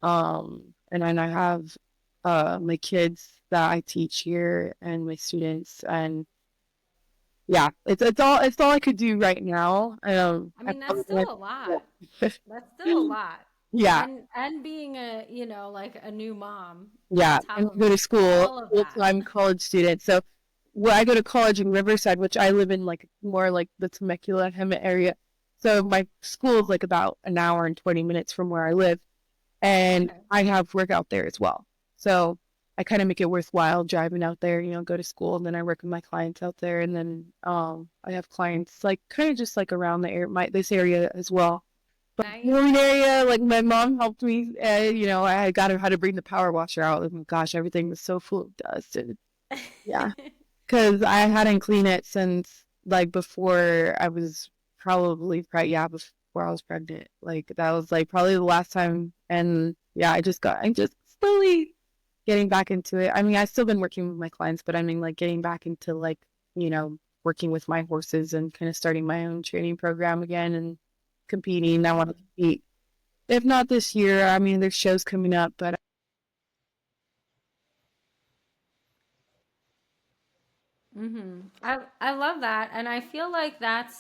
then I have my kids that I teach here and my students. And yeah, it's all I could do right now. I I mean, that's probably still went, a lot. That's still a lot. yeah, And being a, like a new mom yeah, on top and of go to school, all of that. full-time college student. So, well, I go to college in Riverside, which I live in like more like the Temecula Hemet area. So my school is like about an hour and 20 minutes from where I live, and Okay. I have work out there as well. So I kind of make it worthwhile driving out there, go to school, and then I work with my clients out there, and then I have clients like kind of just like around the area, this area as well. But Nice. one area, like my mom helped me. I got her how to bring the power washer out. Oh my gosh, everything was so full of dust. And yeah, because I hadn't cleaned it since like before I was probably yeah, before I was pregnant. Like that was like probably the last time. And yeah, I'm just slowly getting back into it. I mean, I've still been working with my clients, but I mean, like getting back into like, working with my horses and kind of starting my own training program again and competing. I want to compete. If not this year, I mean, there's shows coming up, but I love that, and I feel like that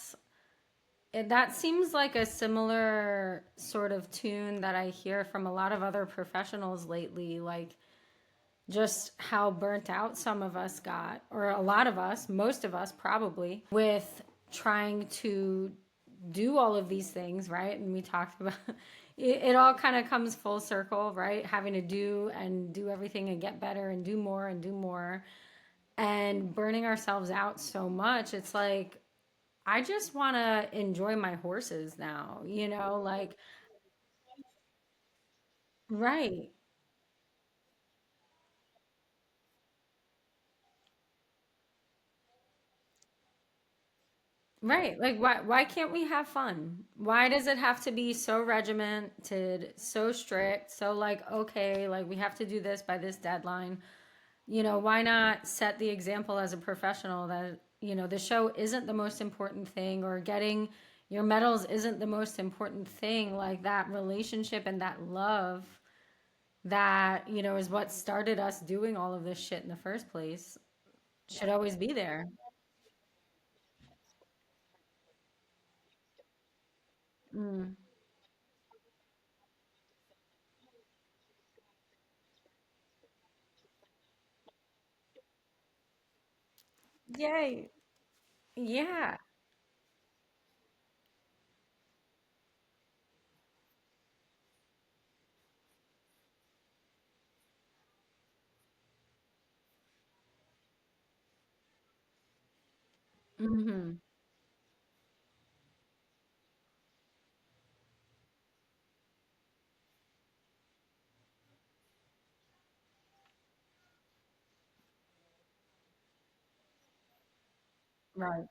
seems like a similar sort of tune that I hear from a lot of other professionals lately, like just how burnt out some of us got, or a lot of us, most of us probably, with trying to do all of these things, right? And we talked about it all kind of comes full circle, right? Having to do everything and get better and do more and burning ourselves out so much. It's like, I just want to enjoy my horses now, like, right. Right. Like why can't we have fun? Why does it have to be so regimented, so strict, so like okay, like we have to do this by this deadline? Why not set the example as a professional that, the show isn't the most important thing, or getting your medals isn't the most important thing, like that relationship and that love that, is what started us doing all of this shit in the first place should always be there. Mm. Yay. Yeah. Hmm. Right.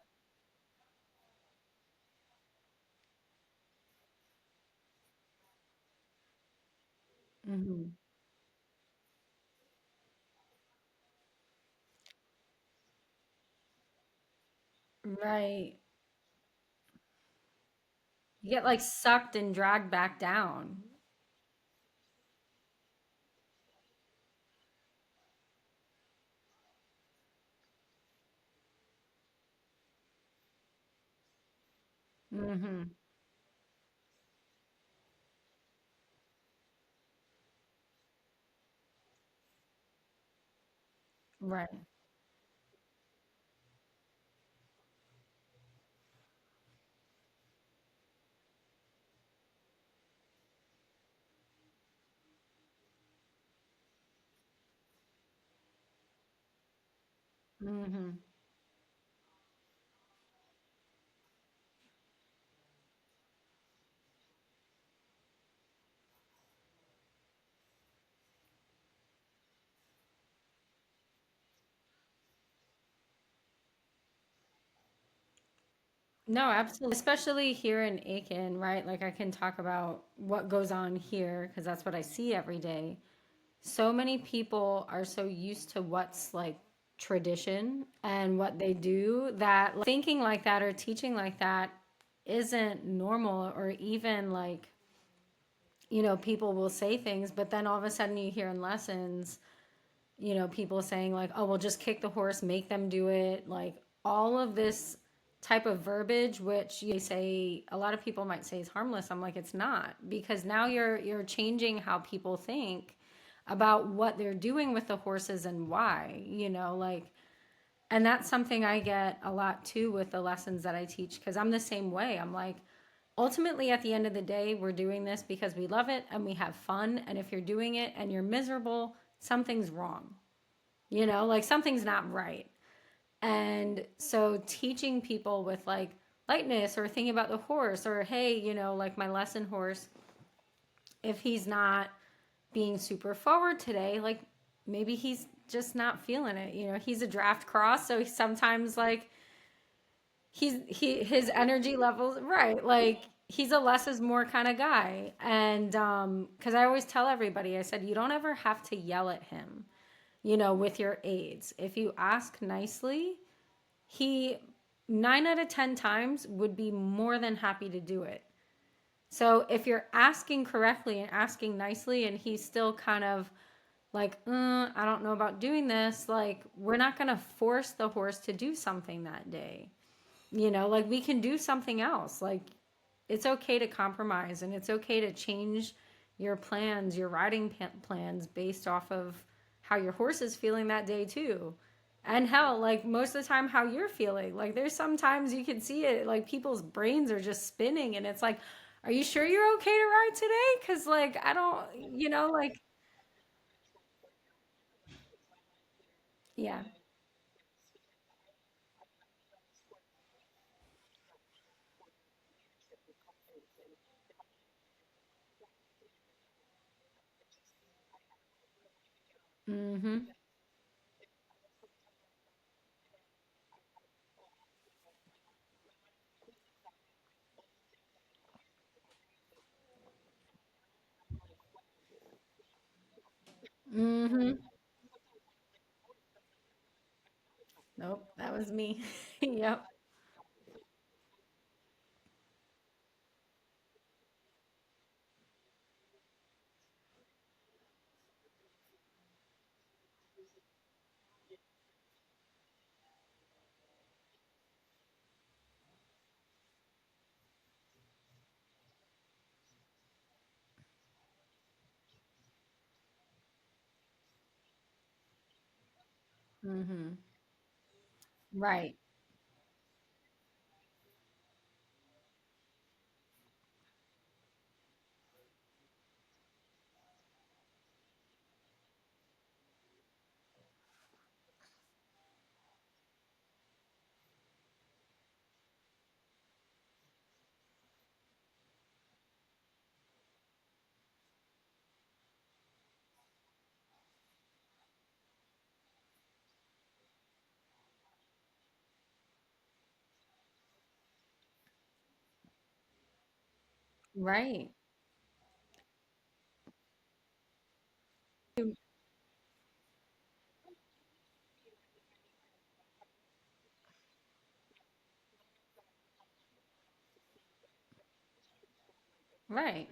Hmm. Right. You get like sucked and dragged back down. Mm-hmm. Right. Mm-hmm. No, absolutely. Especially here in Aiken, right? Like I can talk about what goes on here because that's what I see every day. So many people are so used to what's like tradition and what they do that like, thinking like that or teaching like that isn't normal or even like, people will say things, but then all of a sudden you hear in lessons, people saying like, oh, well, just kick the horse, make them do it. Like all of this type of verbiage, which you say a lot of people might say is harmless. I'm like, it's not because now you're changing how people think about what they're doing with the horses and why, like, and that's something I get a lot too with the lessons that I teach because I'm the same way. I'm like, ultimately, at the end of the day, we're doing this because we love it and we have fun. And if you're doing it and you're miserable, something's wrong, like something's not right. And so teaching people with like lightness or thinking about the horse or, hey, like my lesson horse, if he's not being super forward today, like maybe he's just not feeling it. He's a draft cross. So sometimes like his energy levels, right. Like he's a less is more kind of guy. And because I always tell everybody, I said, you don't ever have to yell at him, with your aids. If you ask nicely, he 9 out of 10 times would be more than happy to do it. So if you're asking correctly and asking nicely, and he's still kind of like, I don't know about doing this, like, we're not going to force the horse to do something that day. Like, we can do something else. Like, it's okay to compromise and it's okay to change your plans, your riding plans based off of how your horse is feeling that day, too. And hell, like most of the time, how you're feeling. Like, there's sometimes you can see it, like, people's brains are just spinning, and it's like, are you sure you're okay to ride today? Because, like, I don't, like, yeah. Mm-hmm. Mm-hmm. Nope, that was me. Yep. Mm-hmm. Right. Right. Right.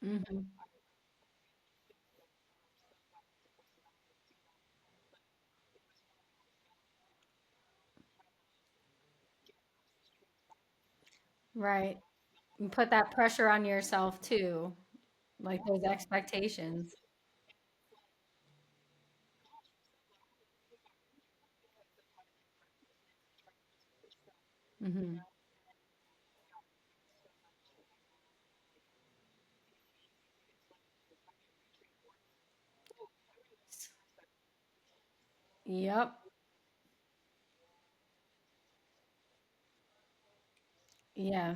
Mm-hmm. Right. And put that pressure on yourself too, like those expectations. Hmm. Yep. Yeah.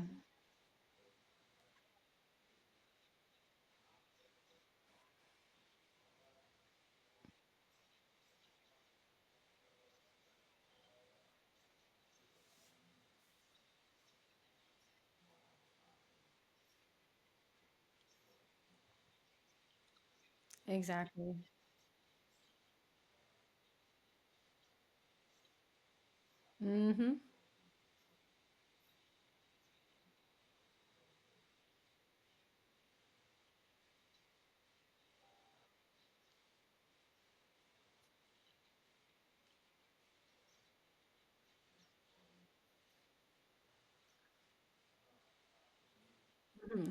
Exactly. Hmm. Hmm.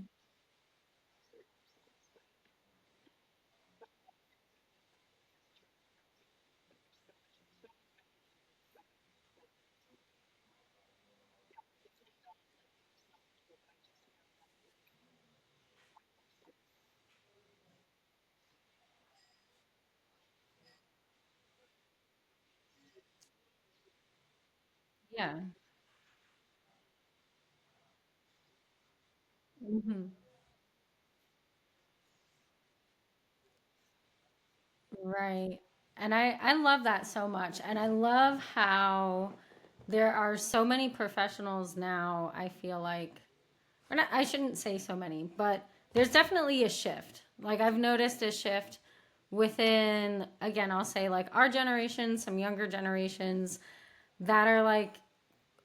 Yeah. Hmm. Right. And I love that so much. And I love how there are so many professionals now, I feel like, or not, I shouldn't say so many, but there's definitely a shift. Like I've noticed a shift within, again, I'll say like our generation, some younger generations that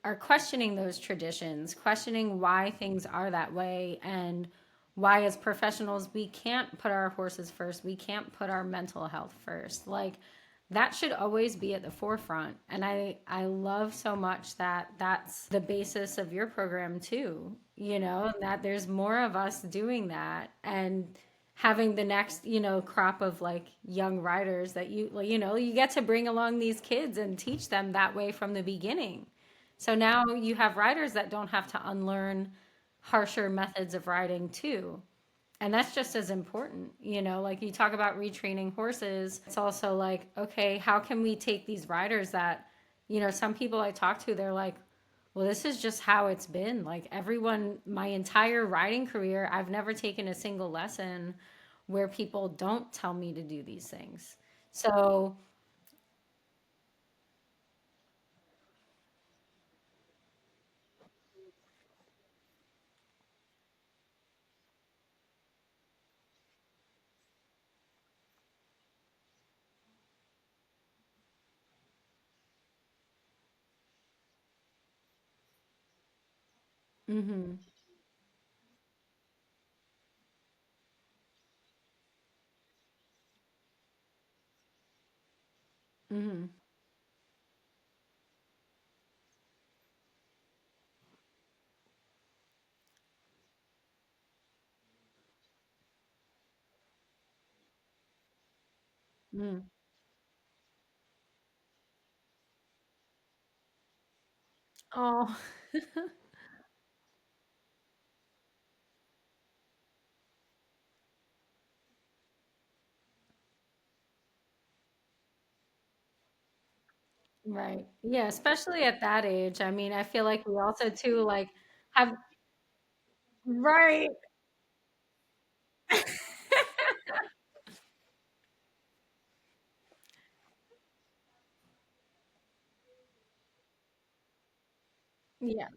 are questioning those traditions, questioning why things are that way, and why, as professionals, we can't put our horses first. We can't put our mental health first. Like, that should always be at the forefront. And I love so much that that's the basis of your program, too. You know, that there's more of us doing that. And having the next, crop of like young riders that you get to bring along these kids and teach them that way from the beginning. So now you have riders that don't have to unlearn harsher methods of riding too. And that's just as important, like you talk about retraining horses. It's also like, okay, how can we take these riders that, some people I talk to, they're like, well, this is just how it's been. Like everyone, my entire riding career, I've never taken a single lesson where people don't tell me to do these things. So, mm-hmm, mm-hmm, mm-hmm. Oh, right. Yeah, especially at that age. I mean, I feel like we also too like have right. Yeah.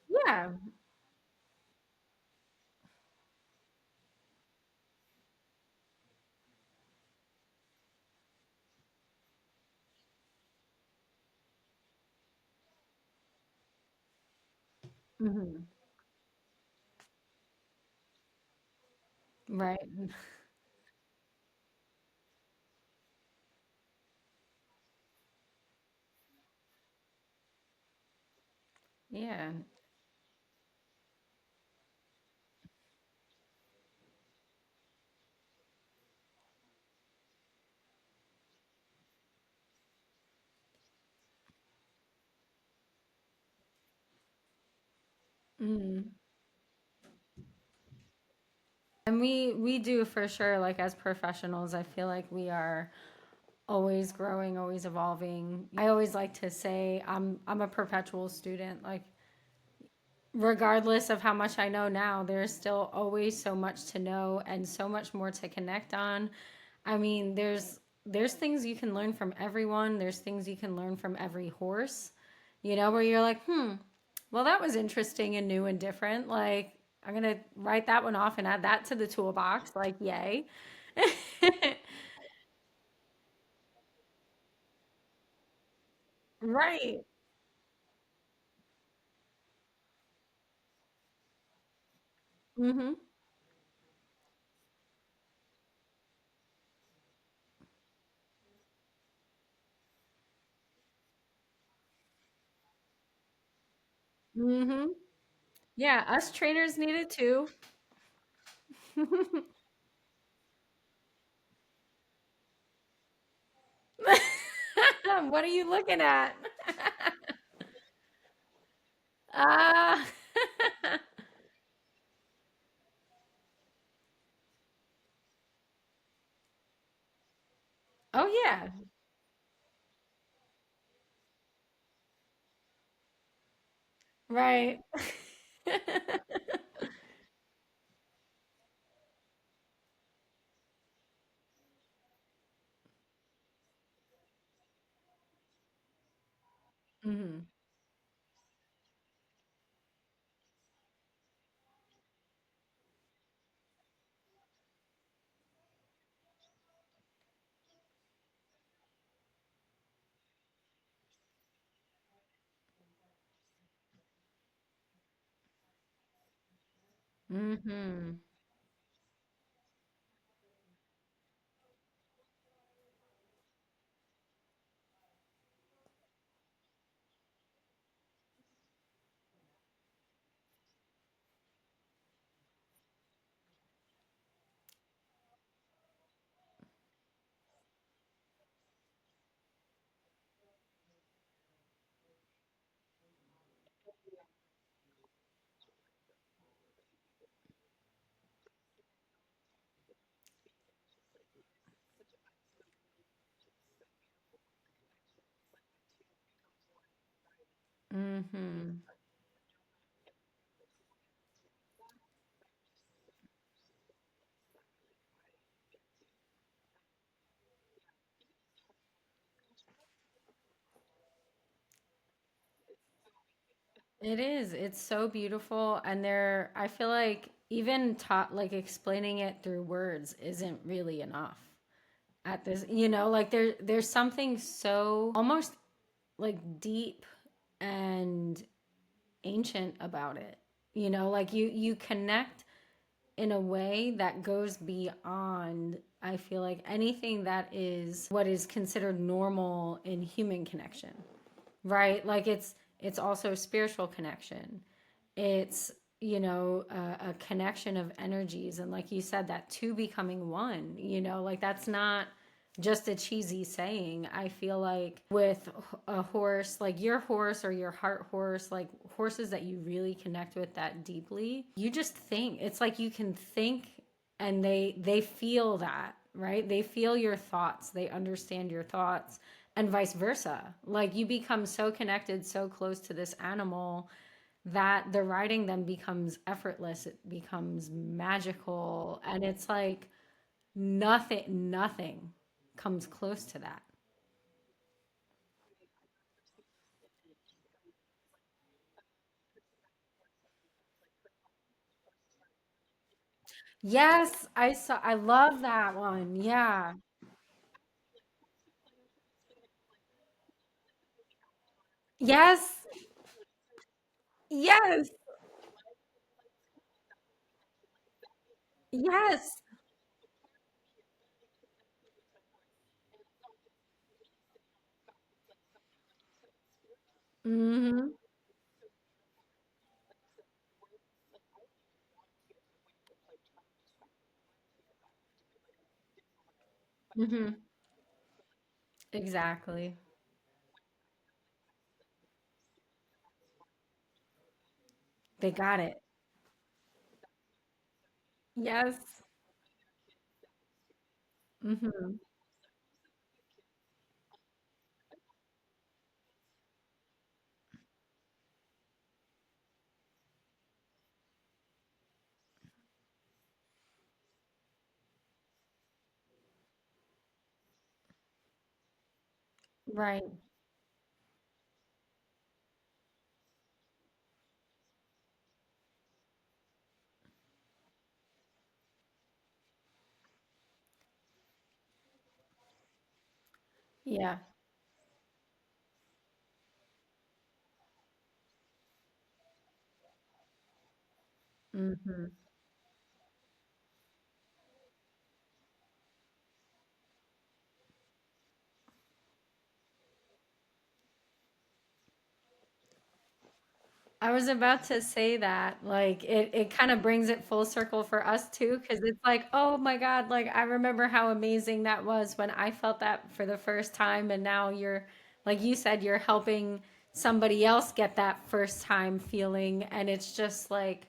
Yeah. Hmm. Right. Yeah. Mm. And we do for sure, like as professionals, I feel like we are always growing, always evolving. I always like to say I'm a perpetual student. Like regardless of how much I know now, there's still always so much to know and so much more to connect on. I mean, there's things you can learn from everyone. There's things you can learn from every horse. Where you're like, well, that was interesting and new and different. Like, I'm gonna write that one off and add that to the toolbox. Like, yay. Right. Mm-hmm. Mm-hmm. Yeah, us trainers need it too. What are you looking at? Ah. Oh yeah. Right. Mhm. Mhm. Mhm. It is. It's so beautiful, and I feel like even taught like explaining it through words isn't really enough at this. Like there's something so almost like deep and ancient about it. Like you connect in a way that goes beyond, I feel like, anything that is what is considered normal in human connection, right? Like it's also spiritual connection. It's a connection of energies, and like you said, that two becoming one. Like that's not just a cheesy saying. I feel like with a horse, like your horse or your heart horse, like horses that you really connect with that deeply, you just think it's like you can think, and they feel that, right? They feel your thoughts, they understand your thoughts, and vice versa. Like you become so connected, so close to this animal that the riding then becomes effortless, it becomes magical, and it's like nothing comes close to that. Yes, I love that one. Yeah. Yes. Yes. Yes. Mhm. Hmm. Exactly. They got it. Yes. Hmm. Right. Yeah. Hmm. I was about to say that, like, it kind of brings it full circle for us too, because it's like, oh my God, like, I remember how amazing that was when I felt that for the first time. And now you're, like you said, you're helping somebody else get that first time feeling. And it's just like,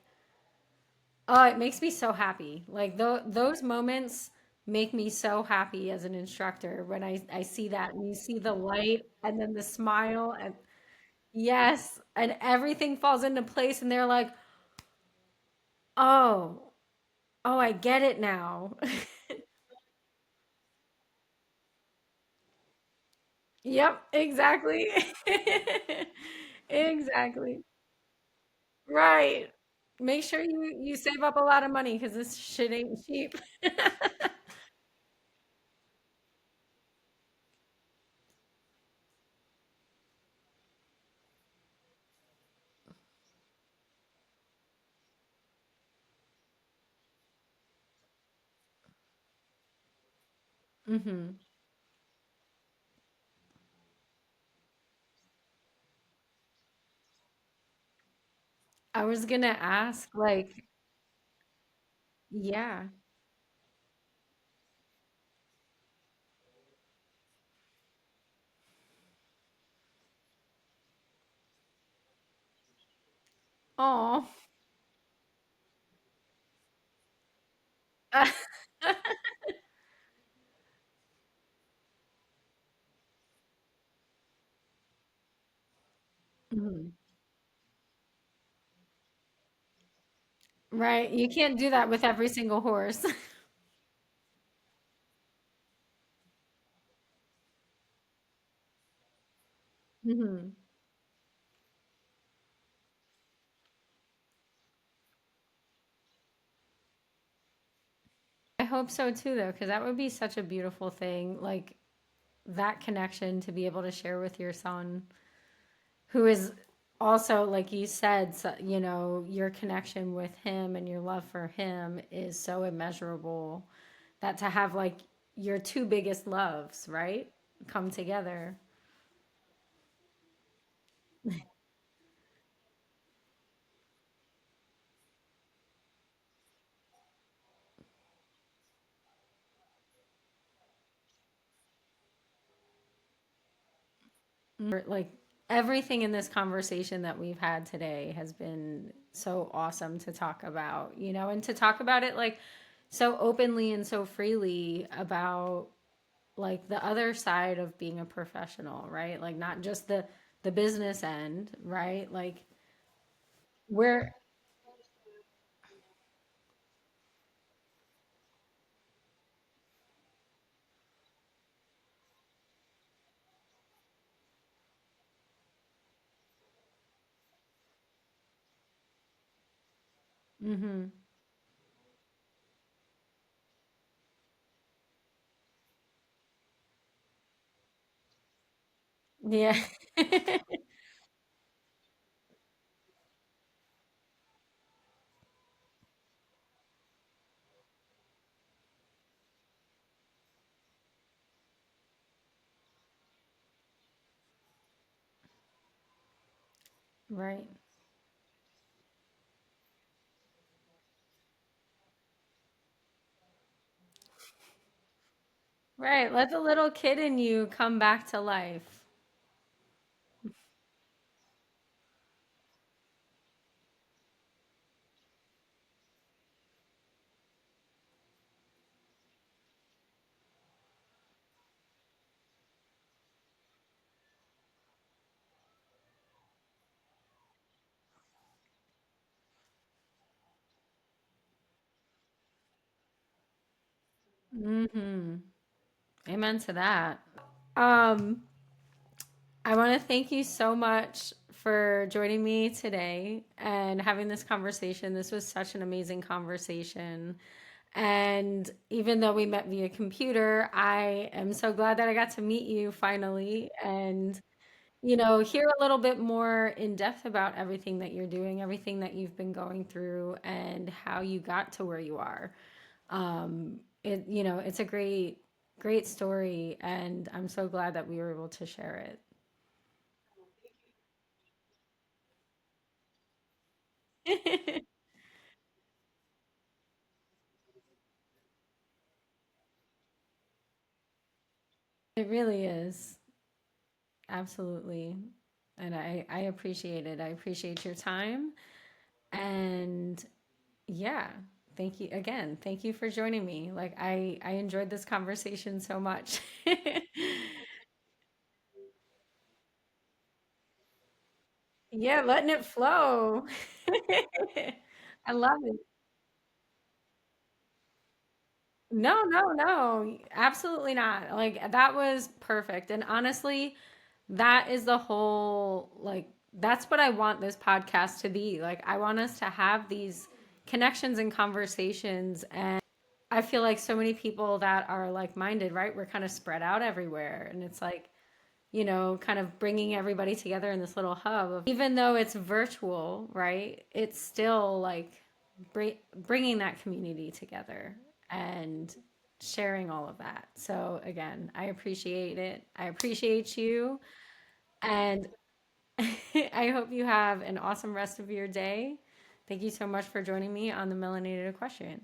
oh, it makes me so happy. Like, those moments make me so happy as an instructor when I see that and you see the light and then the smile and yes, and everything falls into place and they're like, "Oh, oh, I get it now." Yep, exactly. Exactly. Right. Make sure you save up a lot of money because this shit ain't cheap. Hmm. I was gonna ask, like, yeah. Oh. Mhm. Right. You can't do that with every single horse. Hmm. I hope so too, though, because that would be such a beautiful thing. Like that connection to be able to share with your son, who is also, like you said, so, you know, your connection with him and your love for him is so immeasurable that to have like your two biggest loves, right, come together. Like everything in this conversation that we've had today has been so awesome to talk about, you know, and to talk about it like so openly and so freely about like the other side of being a professional, right? Like not just the business end, right? Like we're mhm. Yeah. Right. Right. Let the little kid in you come back to life. Hmm. Amen to that. Um, I want to thank you so much for joining me today and having this conversation. This was such an amazing conversation. And even though we met via computer, I am so glad that I got to meet you finally and, hear a little bit more in depth about everything that you're doing, everything that you've been going through, and how you got to where you are. It's a great story, and I'm so glad that we were able to share it. It really is. Absolutely. And I appreciate it. I appreciate your time. And yeah, thank you again. Thank you for joining me. Like I enjoyed this conversation so much. Yeah, letting it flow. I love it. No, no, no. Absolutely not. Like that was perfect. And honestly, that is the whole like that's what I want this podcast to be. Like I want us to have these connections and conversations, and I feel like so many people that are like-minded, right? We're kind of spread out everywhere, and it's like, kind of bringing everybody together in this little hub of, even though it's virtual, right? It's still like bringing that community together and sharing all of that. So again, I appreciate it. I appreciate you. And I hope you have an awesome rest of your day. Thank you so much for joining me on the Melanated Equestrian.